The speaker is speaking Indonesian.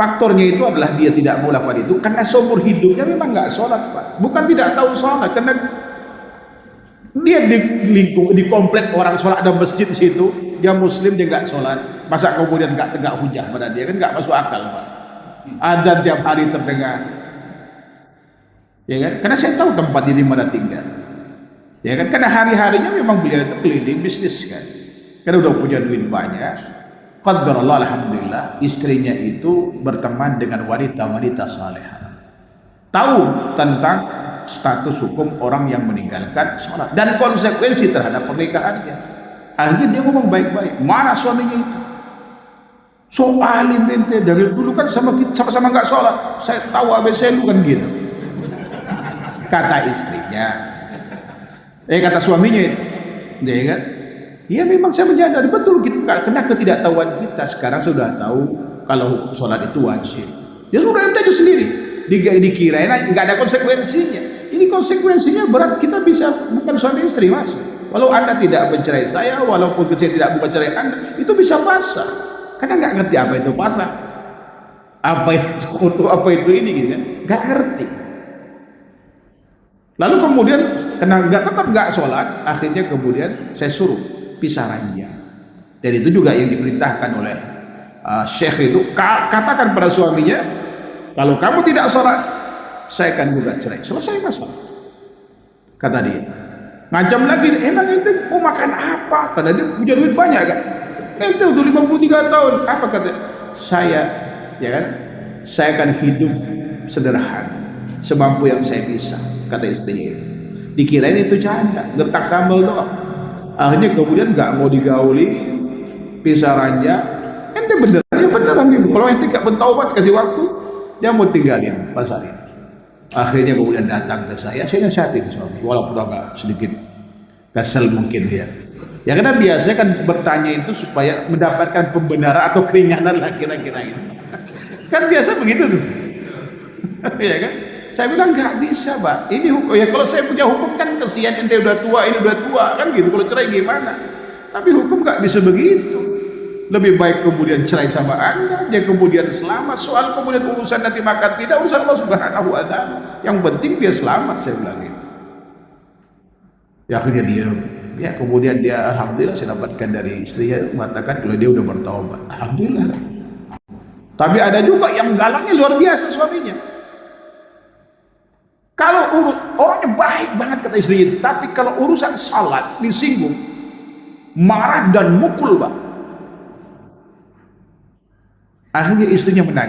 Faktornya itu adalah dia tidak mau lakukan itu karena seumur hidupnya memang nggak sholat, Pak. Bukan tidak tahu sholat, karena dia di komplek orang sholat ada masjid di situ, dia muslim, dia nggak sholat, masa kemudian nggak tegak hujah pada dia, kan nggak masuk akal, Pak. Adzan tiap hari terdengar, ya kan? Karena saya tahu tempat dia di mana tinggal, ya kan? Karena hari-harinya memang beliau itu keliling bisnis kan, karena udah punya duit banyak. Qadarullah, alhamdulillah, istrinya itu berteman dengan wanita-wanita salehah, tahu tentang status hukum orang yang meninggalkan sholat dan konsekuensi terhadap pernikahannya. Akhirnya dia ngomong baik-baik, mana suaminya itu? So alim ente, dari dulu kan sama-sama nggak sholat, saya tahu ABC lu kan gitu, kata istrinya. Kata suaminya itu, dia kan? Ya memang saya menyadari betul gitu, karena ketidaktahuan kita sekarang sudah tahu kalau sholat itu wajib. Ya sudah, ente aja sendiri dikirain nggak ada konsekuensinya. Ini konsekuensinya berat, kita bisa bukan suami istri, Mas. Walau Anda tidak mencerai saya, walaupun saya tidak mencerai Anda, itu bisa pasrah. Karena nggak ngerti apa itu pasrah, apa itu kudu, apa itu ini gitu kan, nggak ngerti. Lalu kemudian karena tetap nggak sholat, akhirnya kemudian saya suruh pisah ranjang. Dan itu juga yang diperintahkan oleh syekh itu, katakan pada suaminya, kalau kamu tidak sholat, saya akan gugat cerai. Selesai masalah, kata dia. Ngancam lagi, emang ente mau makan apa? Karena dia punya duit banyak kan. Ente udah 53 tahun, apa kata saya, ya kan? Saya akan hidup sederhana, semampu yang saya bisa, kata istrinya itu. Dikirain itu canda, gertak sambal doang. Akhirnya kemudian nggak mau digauli, pisah ranjang. Ente beneran, ya beneran gitu. Kalau ente gak bertaubat, kasih waktu, dia mau tinggalin pada saat itu. Akhirnya kemudian datang ke saya nasihatin suami, walaupun agak sedikit kesel mungkin dia. Ya karena biasanya kan bertanya itu supaya mendapatkan pembenaran atau keringanan lah kira-kira itu. Kan biasa begitu tuh. Ya kan? Saya bilang nggak bisa, Pak. Ini hukum. Ya kalau saya punya hukum kan kesian, ente udah tua, ini udah tua, kan gitu. Kalau cerai gimana? Tapi hukum nggak bisa begitu. Lebih baik kemudian cerai sama Anda, dia kemudian selamat. Soal kemudian urusan nanti makan tidak, urusan Allah Subhanahu wa Ta'ala. Yang penting dia selamat, saya bilang gitu. Ya akhirnya dia, ya kemudian dia, alhamdulillah saya dapatkan dari istrinya mengatakan kalau dia udah bertaubat. Alhamdulillah. Tapi ada juga yang galangnya luar biasa suaminya. Kalau orangnya baik banget kata istrinya, tapi kalau urusan salat disinggung, marah dan mukul, Pak. Akhirnya istrinya menangis.